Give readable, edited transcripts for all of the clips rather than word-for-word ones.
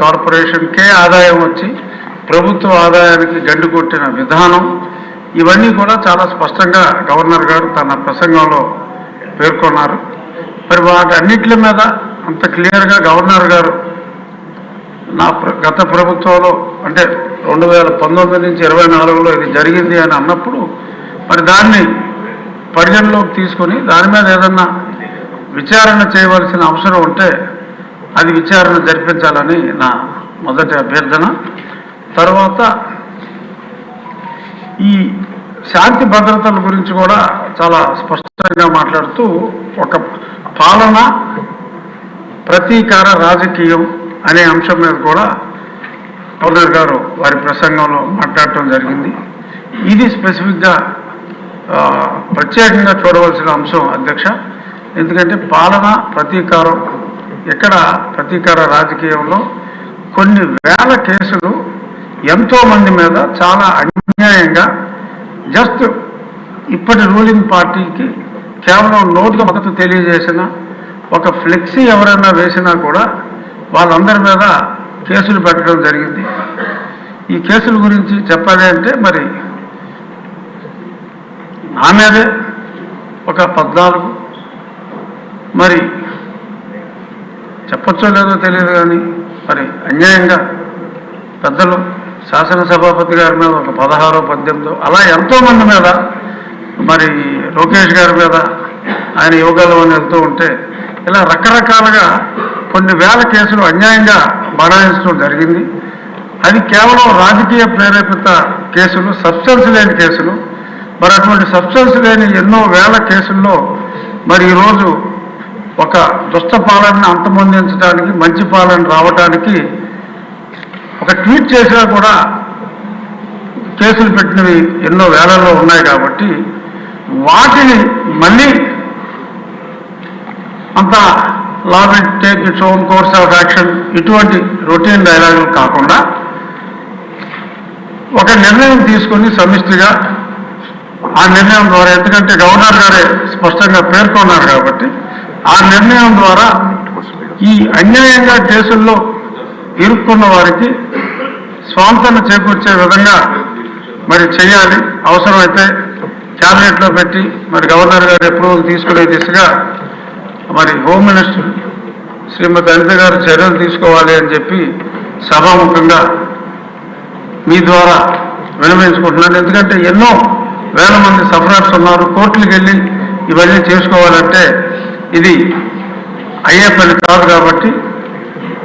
కార్పొరేషన్కే ఆదాయం వచ్చి ప్రభుత్వ ఆదాయానికి గండి కొట్టిన విధానం ఇవన్నీ కూడా చాలా స్పష్టంగా గవర్నర్ గారు తన ప్రసంగంలో పేర్కొన్నారు. మరి వాటన్నిటి మీద అంత క్లియర్గా గవర్నర్ గారు గత ప్రభుత్వంలో అంటే 2019 నుంచి 24లో ఇది జరిగింది అని అన్నప్పుడు మరి దాన్ని పరిగణలోకి తీసుకొని దాని మీద ఏదన్నా విచారణ చేయవలసిన అవసరం ఉంటే అది విచారణ జరిపించాలని నా మొదటి అభ్యర్థన. తర్వాత ఈ శాంతి భద్రతల గురించి కూడా చాలా స్పష్టంగా మాట్లాడుతూ ఒక పాలన ప్రతీకార రాజకీయం అనే అంశం మీద కూడా గవర్నర్ గారు వారి ప్రసంగంలో మాట్లాడటం జరిగింది. ఇది స్పెసిఫిక్గా ప్రత్యేకంగా చూడవలసిన అంశం అధ్యక్ష. ఎందుకంటే పాలన ప్రతీకారం ఎక్కడ ప్రతీకార రాజకీయంలో కొన్ని వేల కేసులు ఎంతోమంది మీద చాలా అన్యాయంగా జస్ట్ ఇప్పటి రూలింగ్ పార్టీకి కేవలం నోటికి మద్దతు తెలియజేసిన ఒక ఫ్లెక్సీ ఎవరైనా వేసినా కూడా వాళ్ళందరి మీద కేసులు పెట్టడం జరిగింది. ఈ కేసుల గురించి చెప్పాలి అంటే మరి నా మీదే ఒక 14 మరి చెప్పచ్చో లేదో తెలియదు కానీ మరి అన్యాయంగా పెద్దలు శాసనసభాపతి గారి మీద ఒక 16, 18 అలా ఎంతోమంది మీద మరి లోకేష్ గారి మీద ఆయన యోగాలు అని వెళ్తూ ఉంటే ఇలా రకరకాలుగా కొన్ని వేల కేసులు అన్యాయంగా బడాయించడం జరిగింది. అది కేవలం రాజకీయ ప్రేరేపిత కేసులు, సబ్స్టెన్స్ లేని కేసులు. మరి అటువంటి సబ్స్టెన్స్ లేని ఎన్నో వేల కేసుల్లో మరి ఈరోజు ఒక దుష్ట పాలనని అంతమొందించడానికి మంచి పాలన రావడానికి ఒక ట్వీట్ చేసినా కూడా కేసులు పెట్టినవి ఎన్నో వేలలో ఉన్నాయి. కాబట్టి వాటిని మళ్ళీ అంత law will take its own course of action ఇటువంటి రొటీన్ డైలాగులు కాకుండా ఒక నిర్ణయం తీసుకొని సమిష్టిగా ఆ నిర్ణయం ద్వారా, ఎందుకంటే గవర్నర్ గారే స్పష్టంగా పేర్కొన్నారు కాబట్టి ఆ నిర్ణయం ద్వారా ఈ అన్యాయంగా కేసుల్లో ఇరుక్కున్న వారికి స్వాంతన చేకూర్చే విధంగా మరి చేయాలి. అవసరమైతే క్యాబినెట్లో పెట్టి మరి గవర్నర్ గారి అప్రూవల్ తీసుకునే దిశగా మరి హోమ్ మినిస్టర్ శ్రీమతి అనిత గారు చర్యలు తీసుకోవాలి అని చెప్పి సభాముఖంగా మీ ద్వారా విన్నవించుకుంటున్నాను. ఎందుకంటే ఎన్నో వేల మంది సఫరర్స్ ఉన్నారు. కోర్టులకు వెళ్ళి ఇవన్నీ చేసుకోవాలంటే ఇది అయ్యే పని కాదు. కాబట్టి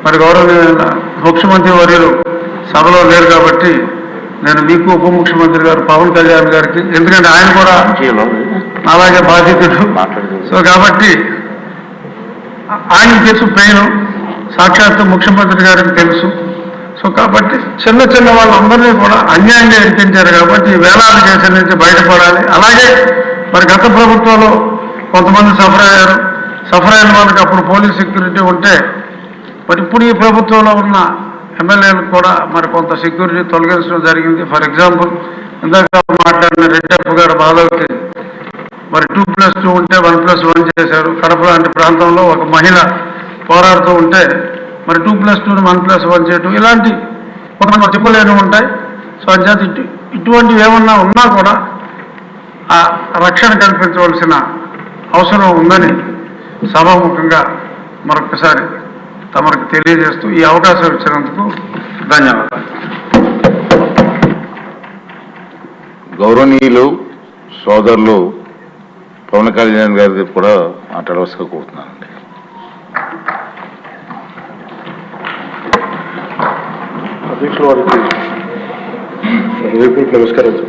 మరి గౌరవనీయ ముఖ్యమంత్రి వర్యులు సభలో లేరు కాబట్టి నేను మీకు ఉప ముఖ్యమంత్రి గారు పవన్ కళ్యాణ్ గారికి, ఎందుకంటే ఆయన కూడా అలాగే బాధితుడు. సో కాబట్టి ఆయన తెలుసు పెయిన్, సాక్షాత్తు ముఖ్యమంత్రి గారికి తెలుసు. సో కాబట్టి చిన్న చిన్న వాళ్ళందరినీ కూడా అన్యాయంగా ఇరికించారు. కాబట్టి వేలాది కేసుల నుంచి బయటపడాలి. అలాగే మరి గత ప్రభుత్వంలో కొంతమంది సఫర్ అయ్యారు. సఫర్ అయిన వాళ్ళకి అప్పుడు పోలీస్ సెక్యూరిటీ ఉంటే మరి ఇప్పుడు ఈ ప్రభుత్వంలో ఉన్న ఎమ్మెల్యేలకు కూడా మరి కొంత సెక్యూరిటీ తొలగించడం జరిగింది. ఫర్ ఎగ్జాంపుల్ ఇందాక మాట్లాడిన రెడ్డప్ప గారు బాధకి మరి 2+2 ఉంటే 1+1 చేశారు. కడప లాంటి ప్రాంతంలో ఒక మహిళ పోరాడుతూ ఉంటే మరి 2+2ని 1+1 చేయటం, ఇలాంటి కొంతమంది చెప్పలేని ఉంటాయి. సో అంచేత ఇటువంటివి ఏమన్నా ఉన్నా కూడా ఆ రక్షణ కల్పించవలసిన అవసరం ఉందని సభాముఖంగా మరొకసారి తమకు తెలియజేస్తూ ఈ అవకాశం ఇచ్చినందుకు ధన్యవాదాలు. గౌరవనీయులు సోదరులు పవన్ కళ్యాణ్ గారికి కూడా మాట్లాడవలసిగా కోరుతున్నానండి. అధ్యక్షుల వారికి నమస్కారం.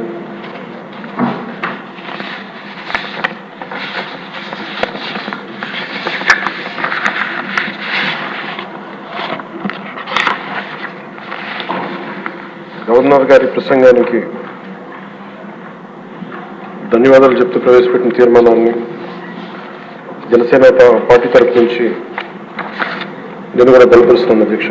గవర్నర్ గారి ప్రసంగానికి ధన్యవాదాలు చెప్తూ ప్రవేశపెట్టిన తీర్మానాన్ని జనసేన పార్టీ తరఫు నుంచి నేను కూడా బలపరుస్తున్నాను అధ్యక్ష.